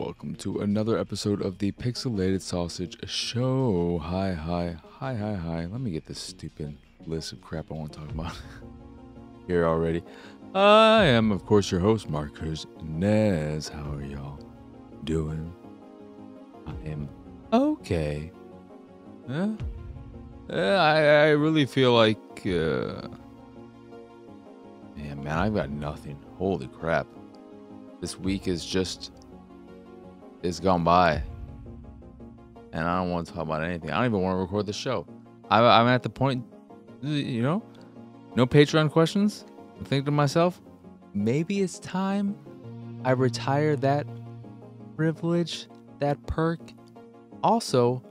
welcome to another episode of the Pixelated Sausage Show. Hi. Let me get this stupid list of crap I want to talk about here already. I am, of course, your host, Marcus Nez. How are y'all doing? I am okay. I really feel like, yeah, man, I've got nothing. Holy crap. This week is gone by. And I don't want to talk about anything. I don't even want to record the show. I'm at the point, no Patreon questions. I'm thinking to myself, maybe it's time I retire that privilege, that perk. Also,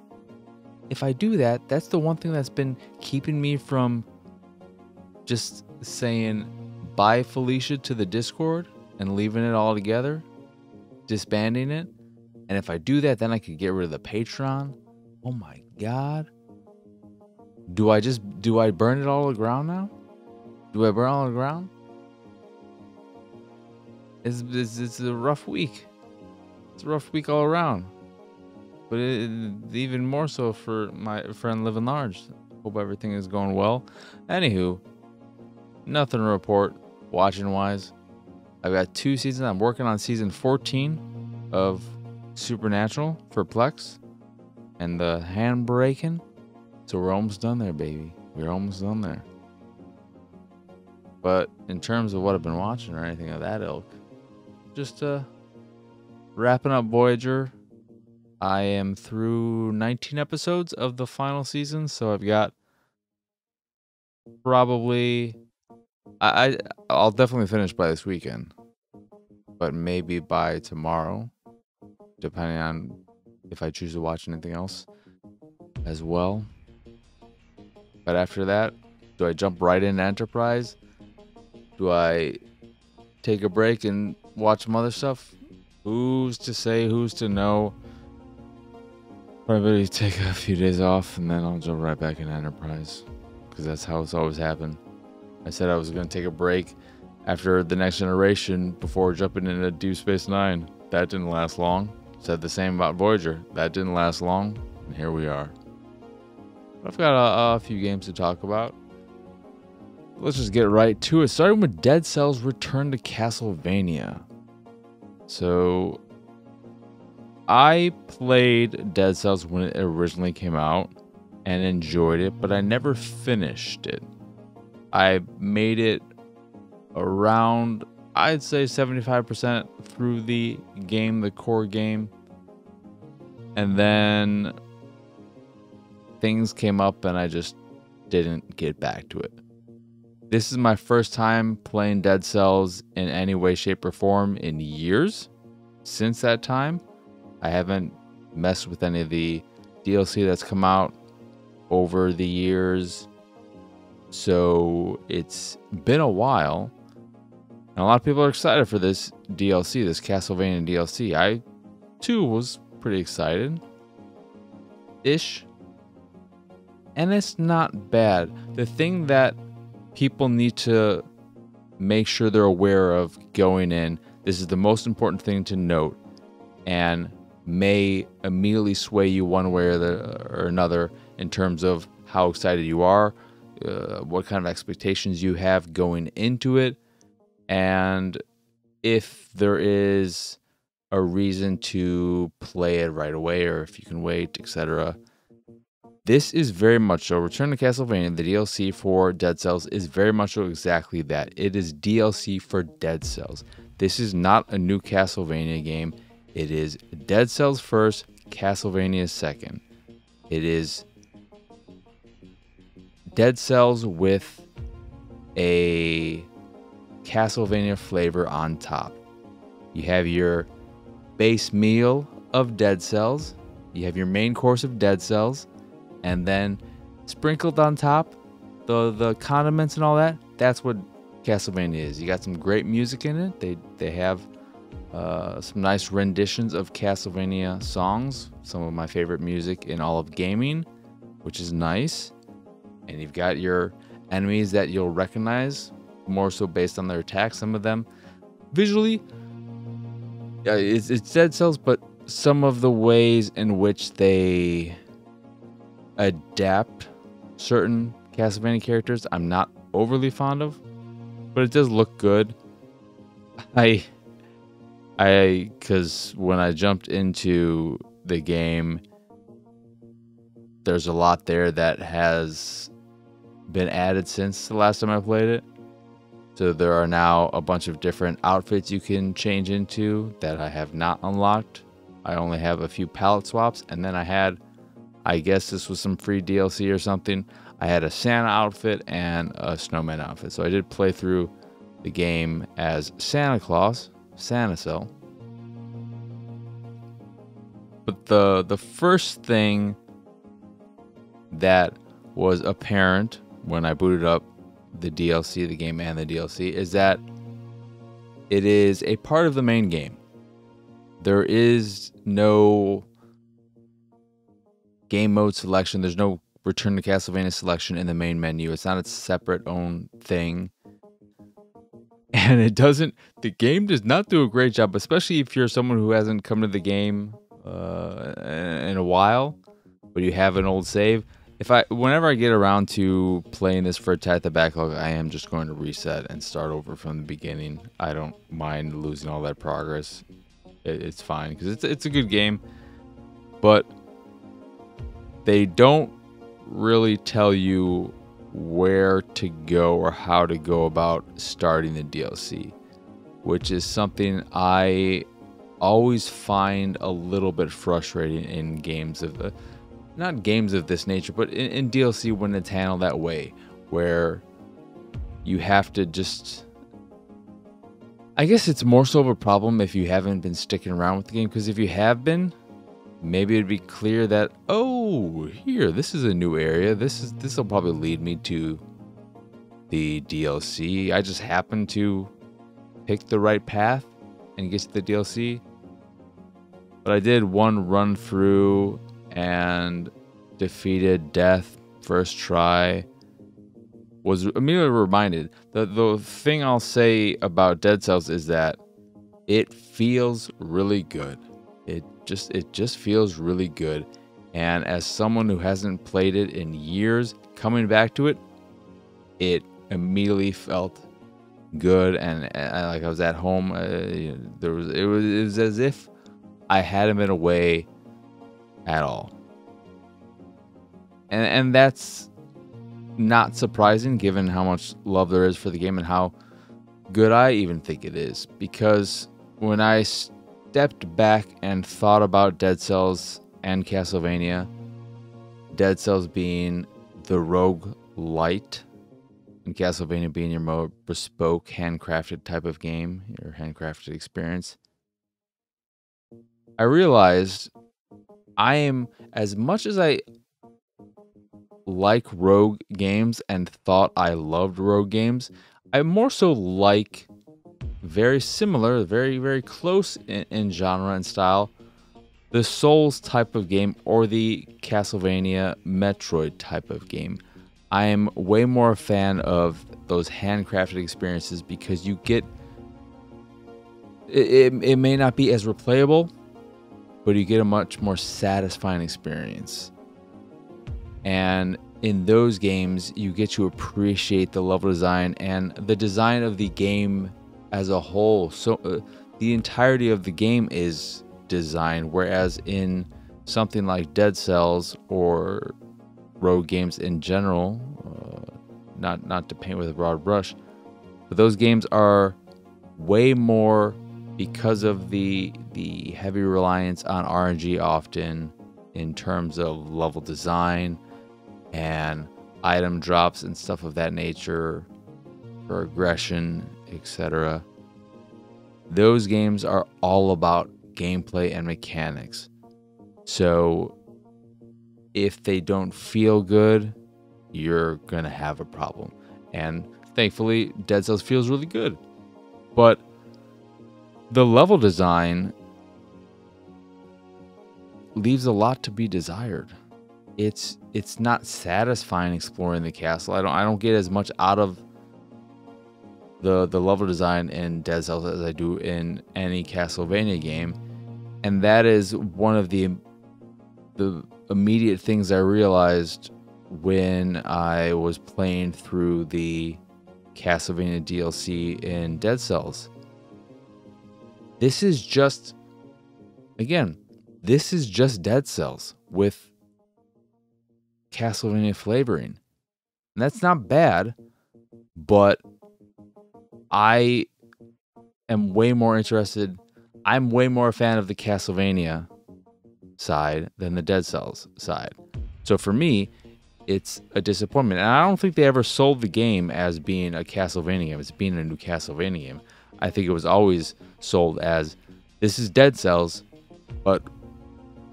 if I do that, that's the one thing that's been keeping me from just saying bye Felicia to the Discord and leaving it all together, disbanding it. And if I do that, then I could get rid of the Patreon. Oh my God. Do I burn it all to the ground now? Do I burn it all to the ground? It's a rough week. It's a rough week all around. But even more so for my friend Living Large. Hope everything is going well. Anywho, nothing to report watching wise. I've got 2 seasons. I'm working on season 14 of Supernatural for Plex. And the handbraking. So we're almost done there, baby. We're almost done there. But in terms of what I've been watching or anything of that ilk, just wrapping up Voyager. I am through 19 episodes of the final season, so I've got probably... I'll definitely finish by this weekend, but maybe by tomorrow, depending on if I choose to watch anything else as well. But after that, do I jump right into Enterprise? Do I take a break and watch some other stuff? Who's to say, who's to know? Probably take a few days off and then I'll jump right back into Enterprise, because that's how it's always happened. I said I was going to take a break after The Next Generation before jumping into Deep Space Nine. That didn't last long. Said the same about Voyager. That didn't last long, and here we are. I've got a few games to talk about. Let's just get right to it, starting with Dead Cells Return to Castlevania. So, I played Dead Cells when it originally came out and enjoyed it, but I never finished it. I made it around, I'd say 75% through the game, the core game. And then things came up and I just didn't get back to it. This is my first time playing Dead Cells in any way, shape, or form in years. Since that time, I haven't messed with any of the DLC that's come out over the years. So it's been a while, and a lot of people are excited for this DLC, this Castlevania DLC. I, too, was pretty excited-ish, and it's not bad. The thing that people need to make sure they're aware of going in, this is the most important thing to note, and may immediately sway you one way or another in terms of how excited you are, what kind of expectations you have going into it, and if there is a reason to play it right away or if you can wait, etc. This is very much so. Return to Castlevania, the DLC for Dead Cells, is very much so exactly that. It is DLC for Dead Cells. This is not a new Castlevania game. It is Dead Cells first, Castlevania second. It is Dead Cells with a Castlevania flavor on top. You have your base meal of Dead Cells, you have your main course of Dead Cells, and then sprinkled on top, the condiments and all that, that's what Castlevania is. You got some great music in it. They have some nice renditions of Castlevania songs, some of my favorite music in all of gaming, which is nice. And you've got your enemies that you'll recognize, more so based on their attacks. Some of them visually it's Dead Cells, but some of the ways in which they adapt certain Castlevania characters, I'm not overly fond of, but it does look good. I, because when I jumped into the game, there's a lot there that has been added since the last time I played it. So there are now a bunch of different outfits you can change into that I have not unlocked. I only have a few palette swaps, and then I guess this was some free DLC or something. I had a Santa outfit and a snowman outfit. So I did play through the game as Santa Claus, Santa Cell. But the first thing that was apparent when I booted up the DLC, the game and the DLC, is that it is a part of the main game. There is no game mode selection. There's no Return to Castlevania selection in the main menu. It's not a separate own thing. And the game does not do a great job, especially if you're someone who hasn't come to the game in a while, but you have an old save. Whenever I get around to playing this for Attack the Backlog, I am just going to reset and start over from the beginning. I don't mind losing all that progress. It's fine, because it's a good game. But they don't really tell you where to go or how to go about starting the DLC, which is something I always find a little bit frustrating in games of not games of this nature, but in DLC when it's handled that way, where you have to just... I guess it's more so of a problem if you haven't been sticking around with the game, because if you have been, maybe it'd be clear that, oh, here, this is a new area. This will probably lead me to the DLC. I just happened to pick the right path and get to the DLC. But I did one run through and defeated death first try. Was immediately reminded. The thing I'll say about Dead Cells is that it feels really good. It just feels really good. And as someone who hasn't played it in years, coming back to it, it immediately felt good. And like I was at home. It was as if I hadn't been away at all. And that's not surprising given how much love there is for the game and how good I even think it is. Because when I stepped back and thought about Dead Cells and Castlevania, Dead Cells being the rogue light and Castlevania being your more bespoke, handcrafted type of game, your handcrafted experience, I realized I am, as much as I like rogue games and thought I loved rogue games, I more so like very similar, very, very close in genre and style, the Souls type of game or the Castlevania Metroid type of game. I am way more a fan of those handcrafted experiences because you get... It may not be as replayable, but you get a much more satisfying experience. And in those games, you get to appreciate the level design and the design of the game as a whole. So the entirety of the game is designed, whereas in something like Dead Cells or rogue games in general, not to paint with a broad brush, but those games are way more, because of the heavy reliance on RNG often in terms of level design and item drops and stuff of that nature, progression, etc. Those games are all about gameplay and mechanics. So if they don't feel good, you're gonna have a problem. And thankfully, Dead Cells feels really good. But the level design leaves a lot to be desired. It's not satisfying exploring the castle. I don't get as much out of the level design in Dead Cells as I do in any Castlevania game, and that is one of the immediate things I realized when I was playing through the Castlevania DLC in Dead Cells. This is just, again, this is just Dead Cells with Castlevania flavoring. And that's not bad, but I am way more interested. I'm way more a fan of the Castlevania side than the Dead Cells side. So for me, it's a disappointment. And I don't think they ever sold the game as being a Castlevania game, as being a new Castlevania game. I think it was always sold as, this is Dead Cells, but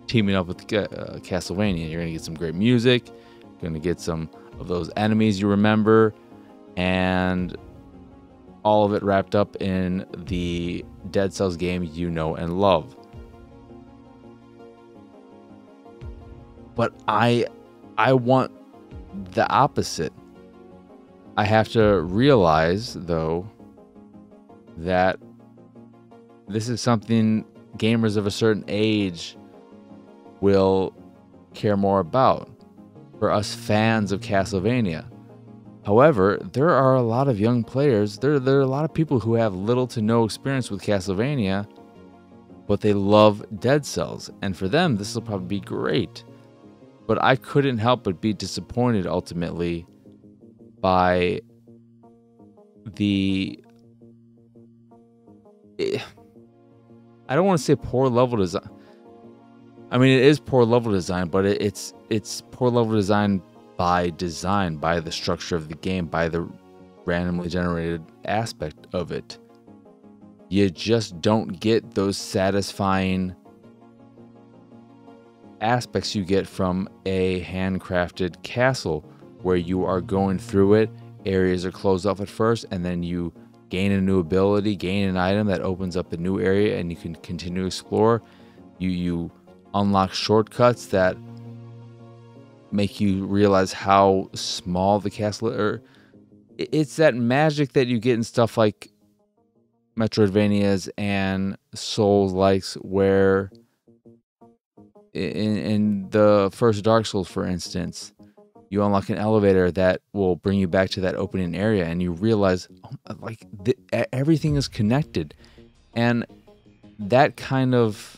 teaming up with Castlevania. You're going to get some great music, you're going to get some of those enemies you remember, and all of it wrapped up in the Dead Cells game you know and love. But I want the opposite. I have to realize, though, that this is something gamers of a certain age will care more about, for us fans of Castlevania. However, there are a lot of young players, there are a lot of people who have little to no experience with Castlevania, but they love Dead Cells, and for them this will probably be great. But I couldn't help but be disappointed ultimately by the, I don't want to say poor level design. I mean, it is poor level design, but it's poor level design, by the structure of the game, by the randomly generated aspect of it. You just don't get those satisfying aspects you get from a handcrafted castle, where you are going through it, areas are closed off at first, and then you gain a new ability, gain an item that opens up a new area, and you can continue to explore. You unlock shortcuts that make you realize how small the castle is. It's that magic that you get in stuff like Metroidvanias and Souls-likes, where in the first Dark Souls, for instance, you unlock an elevator that will bring you back to that opening area, and you realize, everything is connected. And that kind of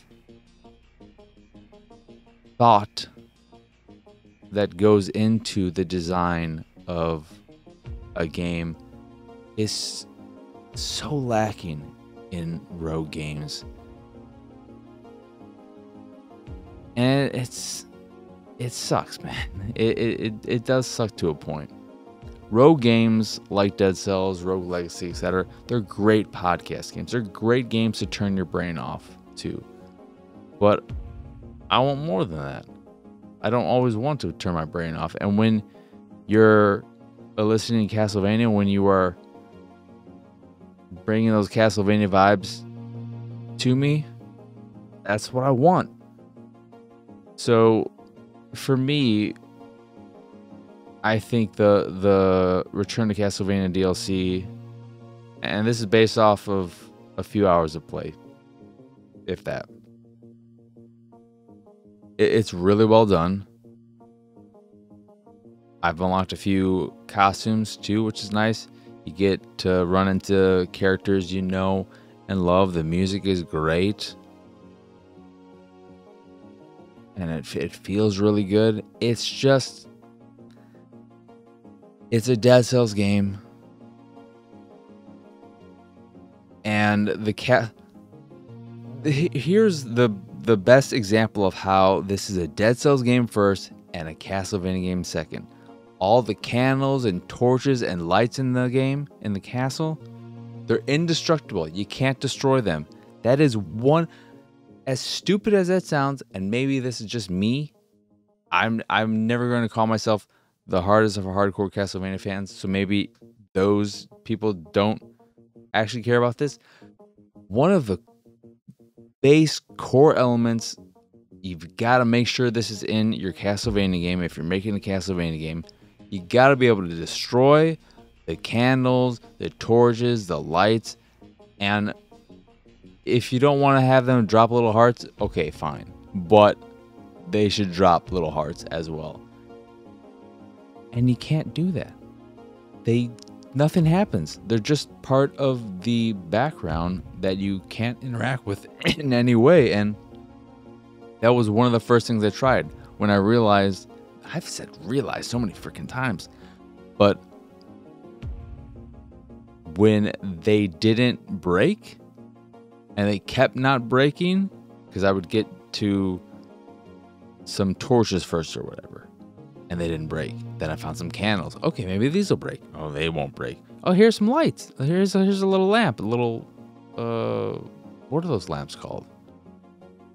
thought that goes into the design of a game is so lacking in rogue games. And it sucks, man. It does suck to a point. Rogue games like Dead Cells, Rogue Legacy, etc., they're great podcast games. They're great games to turn your brain off to. But I want more than that. I don't always want to turn my brain off. And when you're listening to Castlevania, when you are bringing those Castlevania vibes to me, that's what I want. So for me, I think the Return to Castlevania DLC, and this is based off of a few hours of play, if that. It's really well done. I've unlocked a few costumes too, which is nice. You get to run into characters you know and love. The music is great. And it feels really good. It's just, it's a Dead Cells game. And here's the best example of how this is a Dead Cells game first and a Castlevania game second. All the candles and torches and lights in the game, in the castle, they're indestructible. You can't destroy them. That is one, as stupid as that sounds, and maybe this is just me, I'm never going to call myself the hardest of hardcore Castlevania fans, so maybe those people don't actually care about this. One of the base core elements, you've got to make sure this is in your Castlevania game. If you're making a Castlevania game, you got to be able to destroy The candles, the torches, the lights, and if you don't want to have them drop little hearts, okay, fine. But they should drop little hearts as well. And you can't do that. Nothing happens. They're just part of the background that you can't interact with in any way. And that was one of the first things I tried when I realized, I've said realize so many freaking times, but when they didn't break and they kept not breaking, because I would get to some torches first or whatever, and they didn't break. Then I found some candles. Okay, maybe these will break. Oh, they won't break. Oh, here's some lights. Here's a little lamp. A little, what are those lamps called?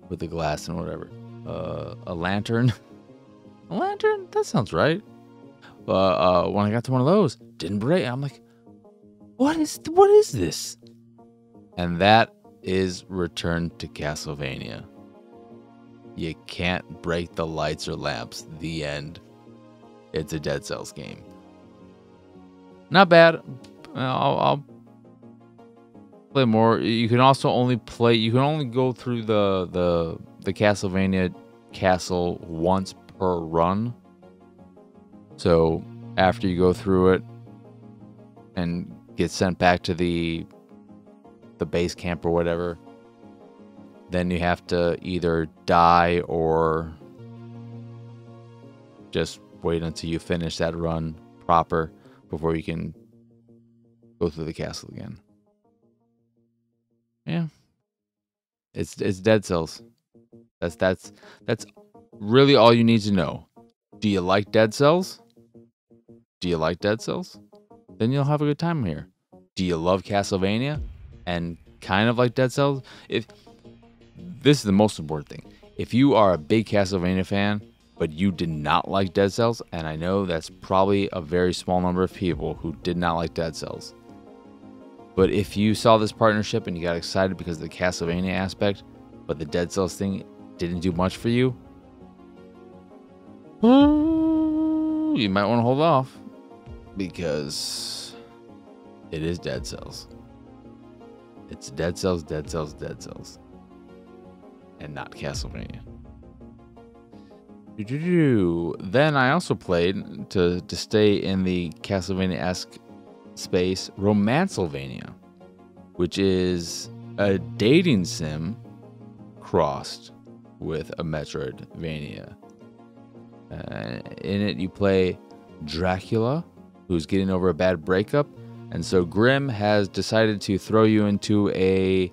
With the glass and whatever. A lantern. A lantern? That sounds right. When I got to one of those, didn't break. I'm like, what is this? And that is Return to Castlevania. You can't break the lights or lamps. The end. It's a Dead Cells game. Not bad. I'll play more. You can also only play. You can only go through the Castlevania castle once per run. So after you go through it and get sent back to the base camp or whatever, then you have to either die or just wait until you finish that run proper before you can go through the castle again. Yeah. It's Dead Cells. That's really all you need to know. Do you like Dead Cells? Do you like Dead Cells? Then you'll have a good time here. Do you love Castlevania and kind of like Dead Cells? This is the most important thing. If you are a big Castlevania fan, but you did not like Dead Cells, and I know that's probably a very small number of people who did not like Dead Cells, but if you saw this partnership and you got excited because of the Castlevania aspect, but the Dead Cells thing didn't do much for you, you might want to hold off, because it is Dead Cells. It's Dead Cells, Dead Cells, Dead Cells, and not Castlevania. Then I also played, to stay in the Castlevania-esque space, Romancelvania, which is a dating sim crossed with a Metroidvania. In it, you play Dracula, who's getting over a bad breakup, and so Grimm has decided to throw you into a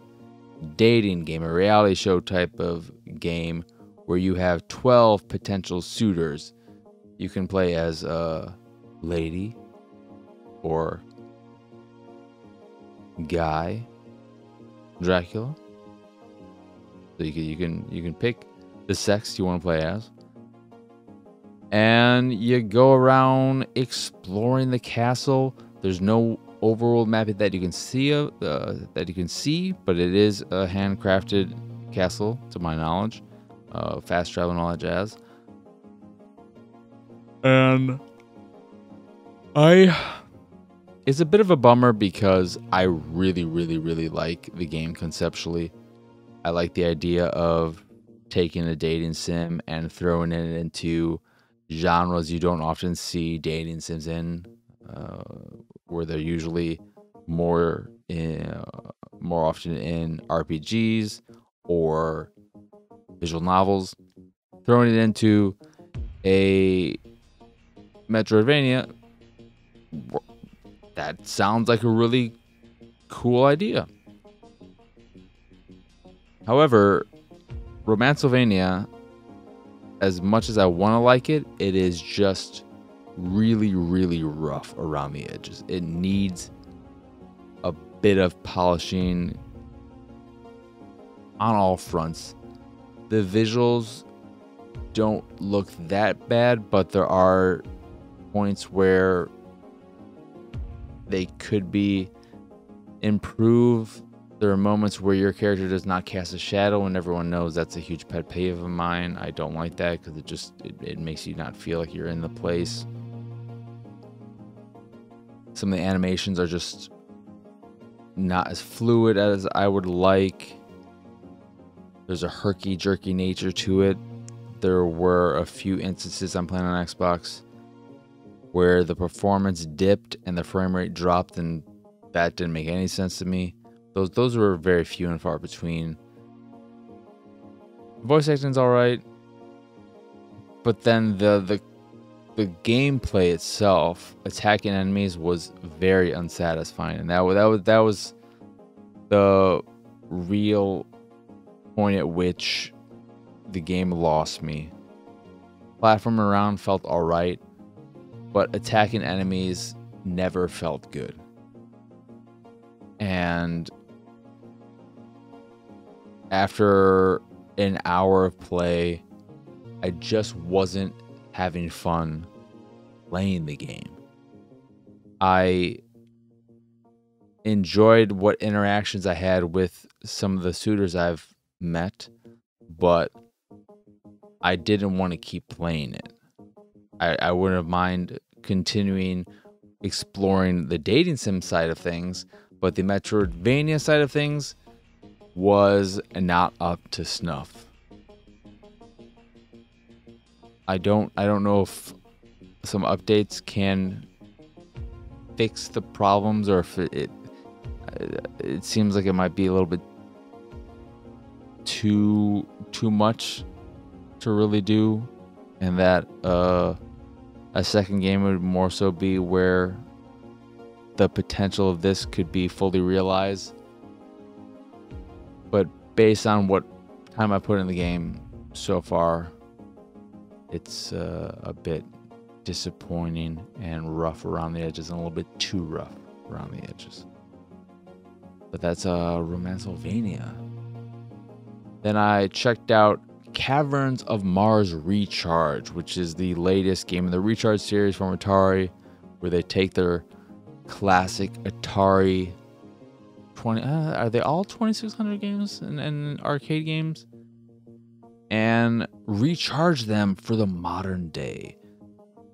dating game, a reality show type of game, where you have 12 potential suitors. You can play as a lady or guy Dracula. So you can pick the sex you want to play as, and you go around exploring the castle. There's no overworld map that you can see, but it is a handcrafted castle, to my knowledge. Fast travel and all that jazz. And it's a bit of a bummer because I really, really, really like the game conceptually. I like the idea of taking a dating sim and throwing it into genres you don't often see dating sims in, where they're usually more often in RPGs or visual novels. Throwing it into a Metroidvania, that sounds like a really cool idea. However, Romancelvania, as much as I want to like it, it is just really, really rough around the edges. It needs a bit of polishing on all fronts. The visuals don't look that bad, but there are points where they could be improved. There are moments where your character does not cast a shadow, and everyone knows that's a huge pet peeve of mine. I don't like that because it makes you not feel like you're in the place. Some of the animations are just not as fluid as I would like. There's a herky-jerky nature to it. There were a few instances I'm playing on Xbox where the performance dipped and the frame rate dropped, and that didn't make any sense to me. Those were very few and far between. Voice acting's alright, but then the gameplay itself, attacking enemies, was very unsatisfying, and that was the real point at which the game lost me. Platforming around felt alright, but attacking enemies never felt good. And after an hour of play, I just wasn't having fun playing the game. I enjoyed what interactions I had with some of the suitors I've met, but I didn't want to keep playing it. I wouldn't have mind continuing exploring the dating sim side of things, but the Metroidvania side of things was not up to snuff. I don't know if some updates can fix the problems, or if it seems like it might be a little bit too much to really do, and that a second game would more so be where the potential of this could be fully realized. But based on what time I put in the game so far, it's a bit disappointing and rough around the edges, and a little bit too rough around the edges. But that's Romancelvania. Then I checked out Caverns of Mars Recharge, which is the latest game in the Recharge series from Atari, where they take their classic Atari 20... are they all 2600 games and arcade games? And recharge them for the modern day.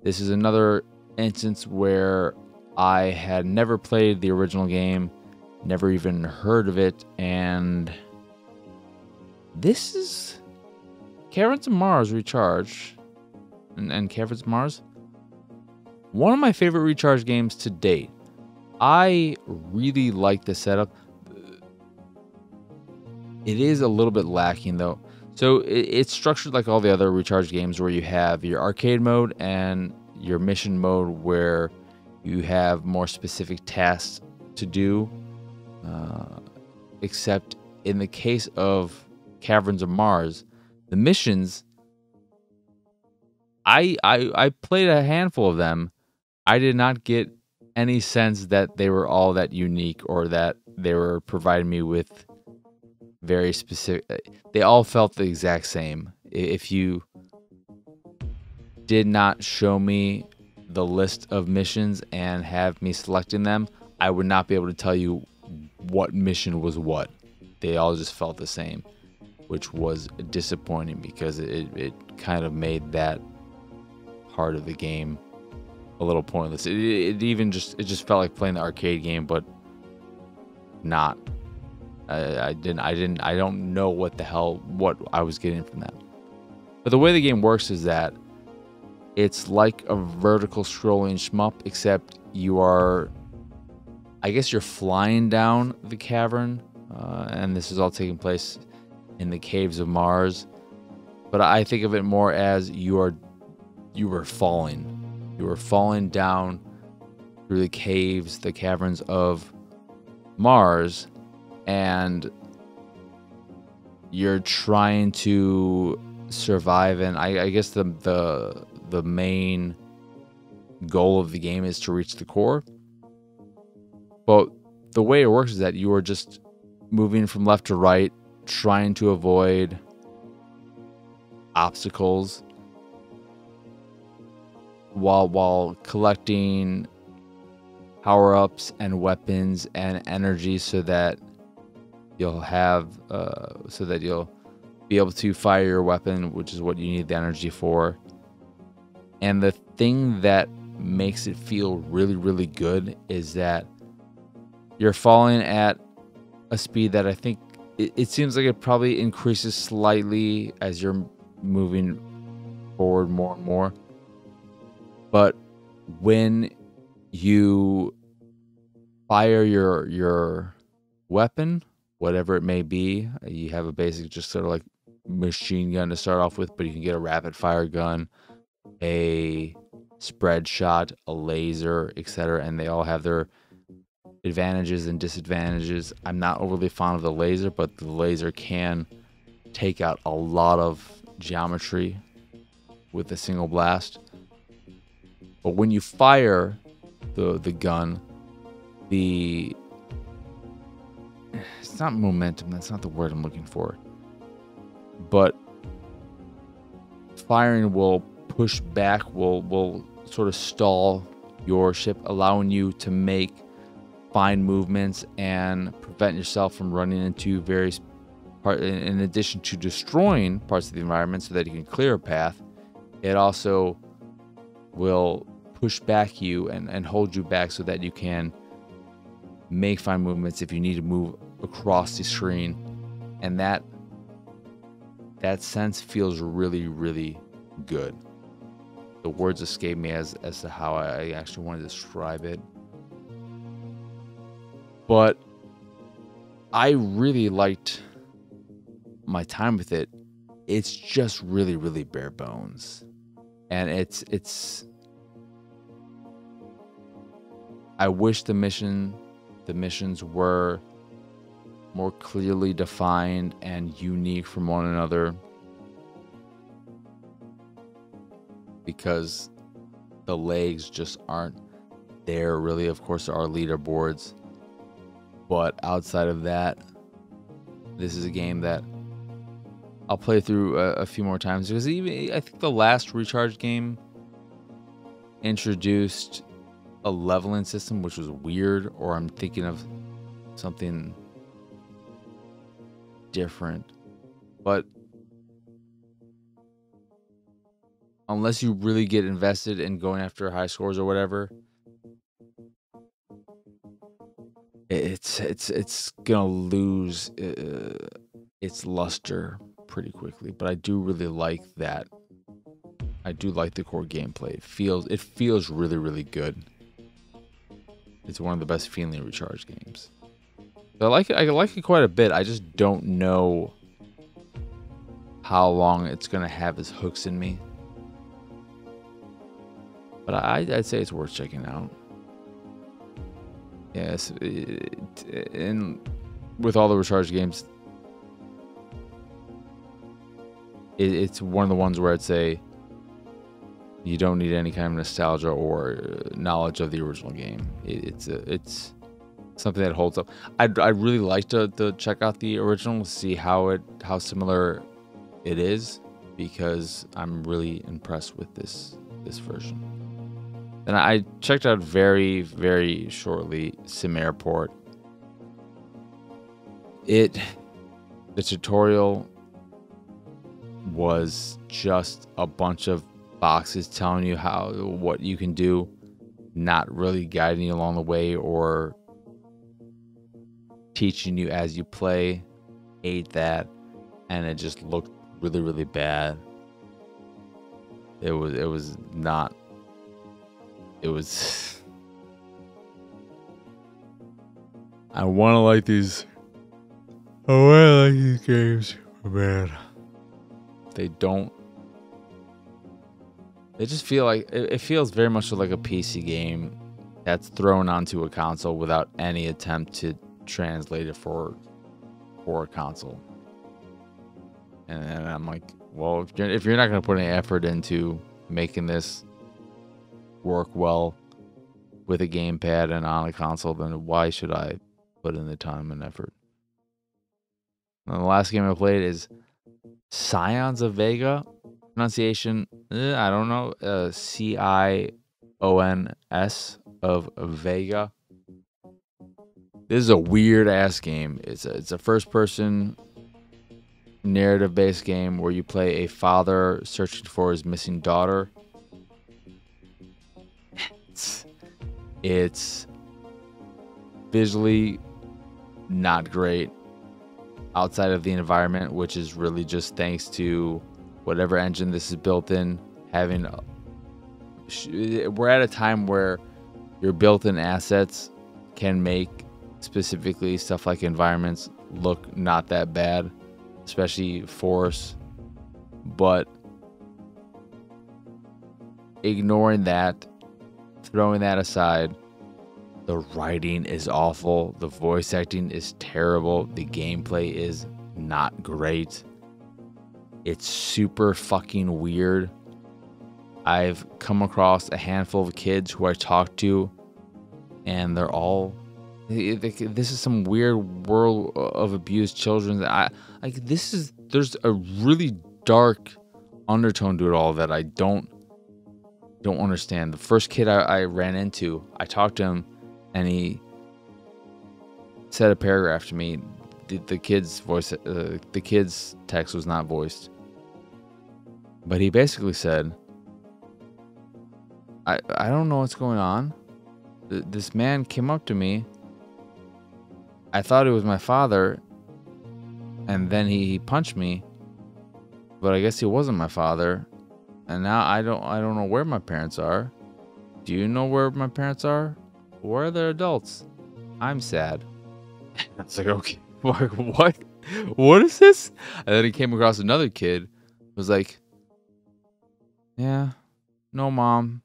This is another instance where I had never played the original game, never even heard of it, and this is Caverns of Mars Recharge, and Caverns of Mars, one of my favorite Recharge games to date. I really like the setup. It is a little bit lacking though. So it's structured like all the other Recharge games, where you have your arcade mode and your mission mode, where you have more specific tasks to do. Except in the case of Caverns of Mars, the missions, I played a handful of them. I did not get any sense that they were all that unique, or that they were providing me with very specific. They all felt the exact same. If you did not show me the list of missions and have me selecting them, I would not be able to tell you what mission was what. They all just felt the same, which was disappointing, because it kind of made that part of the game a little pointless. It just felt like playing the arcade game, but not. I don't know what I was getting from that. But the way the game works is that it's like a vertical scrolling shmup, except you are, I guess you're flying down the cavern, and this is all taking place in the caves of Mars. But I think of it more as you were falling. You were falling down through the caverns of Mars, and you're trying to survive. And I guess the main goal of the game is to reach the core. But the way it works is that you are just moving from left to right, trying to avoid obstacles while collecting power-ups and weapons and energy, so that you'll be able to fire your weapon, which is what you need the energy for. And the thing that makes it feel really, really good is that you're falling at a speed that I think it seems like it probably increases slightly as you're moving forward more and more. But when you fire your weapon, whatever it may be, you have a basic just sort of like machine gun to start off with, but you can get a rapid fire gun, a spread shot, a laser, etc., and they all have their advantages and disadvantages. I'm not overly fond of the laser, but the laser can take out a lot of geometry with a single blast. But when you fire the gun, it's not momentum, that's not the word I'm looking for, but firing will push back, will sort of stall your ship, allowing you to make fine movements and prevent yourself from running into various parts. In addition to destroying parts of the environment so that you can clear a path, it also will push back you and hold you back so that you can make fine movements if you need to move across the screen. And that sense feels really, really good. The words escape me as to how I actually want to describe it. But I really liked my time with it. It's just really, really bare bones. And it's I wish the missions were more clearly defined and unique from one another, because the legs just aren't there really. Of course, there are leaderboards, but outside of that, this is a game that I'll play through a few more times, because even I think the last Recharge game introduced a leveling system, which was weird, or I'm thinking of something different. But unless you really get invested in going after high scores or whatever, it's gonna lose its luster pretty quickly. But I do really like that. I do like the core gameplay. It feels really, really good. It's one of the best feeling Recharge games. So I like it quite a bit. I just don't know how long it's gonna have its hooks in me. But I'd say it's worth checking out. Yes, and with all the Recharge games, it's one of the ones where I'd say you don't need any kind of nostalgia or knowledge of the original game. It's something that holds up. I'd really like to check out the original, see how similar it is, because I'm really impressed with this version. And I checked out very, very shortly SimAirport. The tutorial was just a bunch of boxes telling you what you can do, not really guiding you along the way or teaching you as you play. Hate that. And it just looked really, really bad. It was not. It was. I want to like these. I want to like these games, man. They don't. They just feel like it feels very much like a PC game that's thrown onto a console without any attempt to translate it for a console. And I'm like, well, if you're not going to put any effort into making this work well with a gamepad and on a console, then why should I put in the time and effort? And the last game I played is Cions of Vega. Pronunciation, I don't know. Cions of Vega. This is a weird ass game. It's a first person narrative based game where you play a father searching for his missing daughter. It's visually not great outside of the environment, which is really just thanks to whatever engine this is built in. We're at a time where your built-in assets can make specifically stuff like environments look not that bad, especially forests. But ignoring that, throwing that aside, the writing is awful, the voice acting is terrible, the gameplay is not great. It's super fucking weird. I've come across a handful of kids who I talked to, and they're all, this is some weird world of abused children. There's a really dark undertone to it all that I don't understand. The first kid I ran into, I talked to him, and he said a paragraph to me. The kid's text was not voiced, but he basically said, I don't know what's going on. This man came up to me. I thought it was my father, and then he punched me, but I guess he wasn't my father. And now I don't know where my parents are. Do you know where my parents are? Where are their adults? I'm sad. I was like, okay, what? What is this? And then he came across another kid who was like, yeah, no mom,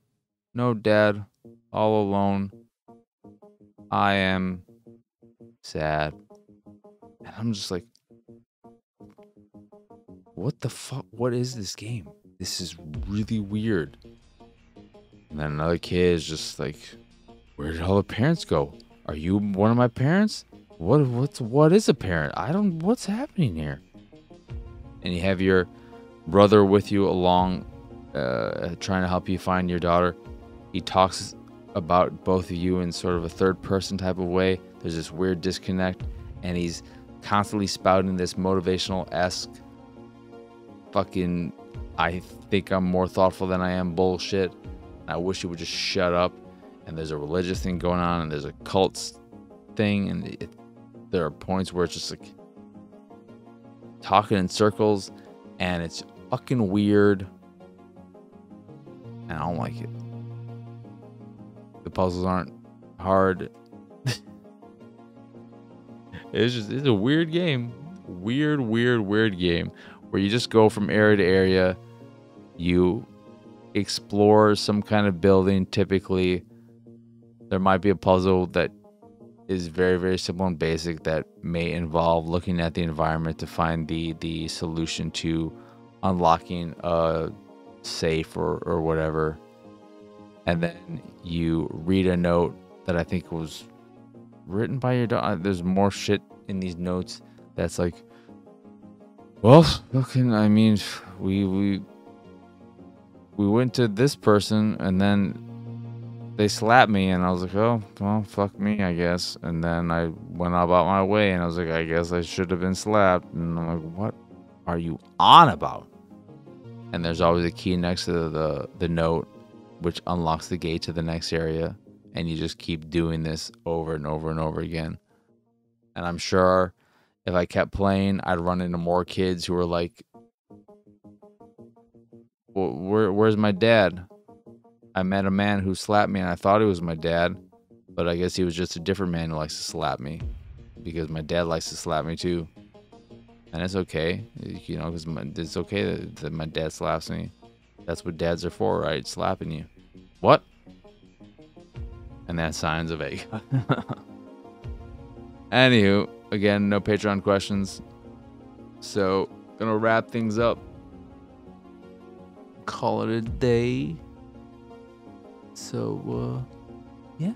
no dad, all alone. I am sad. And I'm just like, what the fuck? What is this game? This is really weird. And then another kid is just like, where did all the parents go? Are you one of my parents? What is a parent? What's happening here? And you have your brother with you along, trying to help you find your daughter. He talks about both of you in sort of a third person type of way. There's this weird disconnect, and he's constantly spouting this motivational-esque fucking, I think I'm more thoughtful than I am bullshit. I wish he would just shut up. And there's a religious thing going on, and there's a cult thing, and there are points where it's just like talking in circles, and it's fucking weird, and I don't like it. The puzzles aren't hard. It's a weird game. Weird game where you just go from area to area. You explore some kind of building. Typically, there might be a puzzle that is very, very simple and basic that may involve looking at the environment to find the solution to unlocking a safe or whatever. And then you read a note that I think was written by your daughter. There's more shit in these notes that's like, well, I mean, we went to this person, and then they slapped me, and I was like, oh, well, fuck me, I guess. And then I went about my way, and I was like, I guess I should have been slapped. And I'm like, what are you on about? And there's always a key next to the note, which unlocks the gate to the next area. And you just keep doing this over and over and over again. And I'm sure if I kept playing, I'd run into more kids who were like, where's my dad? I met a man who slapped me, and I thought he was my dad, but I guess he was just a different man who likes to slap me, because my dad likes to slap me too. And it's okay, you know, because it's okay that my dad slaps me. That's what dads are for, right? Slapping you. What? And that's Cions of Vega. Anywho, again, no Patreon questions. So, gonna wrap things up. Call it a day. So, yeah.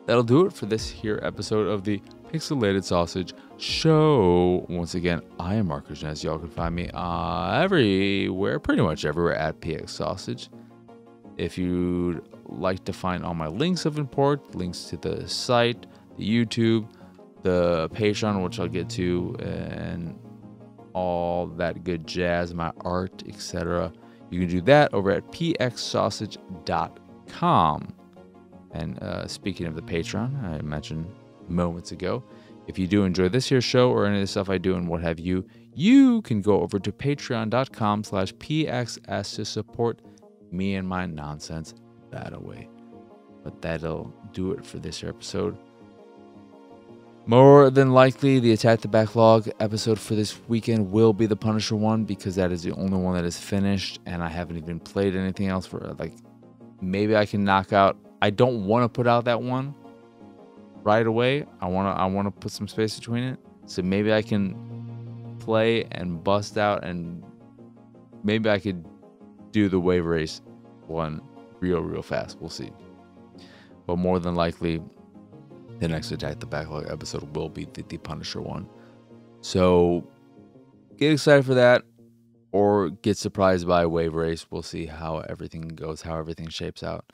That'll do it for this here episode of the Pixelated Sausage Show. Once again, I am Marcus, and as y'all can find me everywhere, pretty much everywhere, at PX Sausage. If you'd like to find all my links of import, links to the site, the YouTube, the Patreon, which I'll get to, and all that good jazz, my art, etc., you can do that over at pxsausage.com. And speaking of the Patreon, I mentioned moments ago, if you do enjoy this here show or any of the stuff I do and what have you, you can go over to patreon.com/pxs to support me and my nonsense that away. But that'll do it for this here episode. More than likely, the Attack the Backlog episode for this weekend will be the Punisher one, because that is the only one that is finished, and I haven't even played anything else for, like, maybe I can knock out. I don't want to put out that one right away. I want to put some space between it, so maybe I can play and bust out, and maybe I could do the wave race one real fast. We'll see. But more than likely, the next Attack the Backlog episode will be the Punisher one. So get excited for that, or get surprised by wave race. We'll see how everything goes, how everything shapes out.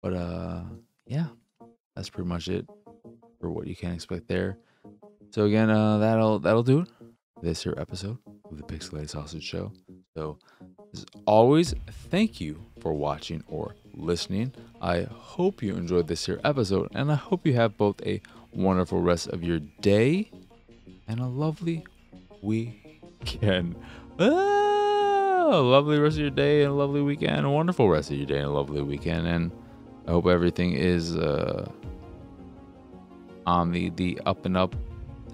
But yeah, that's pretty much it for what you can expect there. So again, that'll do it. This here episode of the Pixelated Sausage Show. So as always, thank you for watching or listening. I hope you enjoyed this here episode, and I hope you have both a wonderful rest of your day and a lovely weekend. A lovely rest of your day and a lovely weekend. A wonderful rest of your day and a lovely weekend. And I hope everything is on the up and up.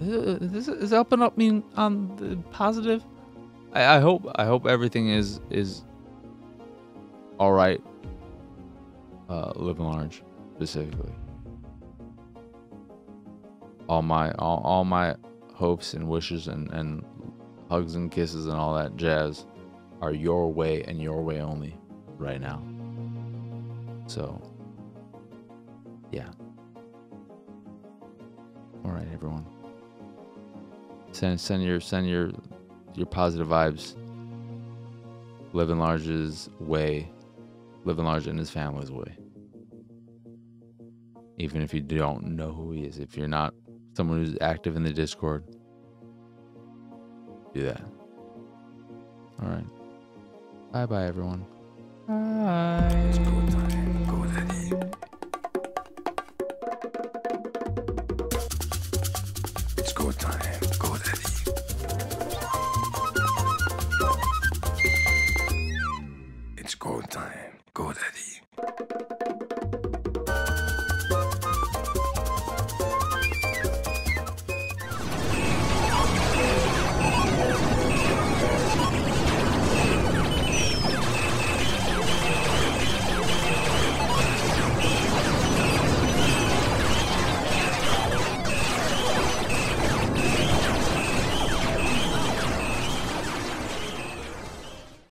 Does up and up mean on the positive? I hope everything is all right. Living large, specifically. All my hopes and wishes and hugs and kisses and all that jazz are your way and your way only right now. So yeah. All right, everyone. Send your positive vibes. Living Large's way. Living Large and his family's way. Even if you don't know who he is, if you're not someone who's active in the Discord, do that. All right. Bye, everyone. Bye.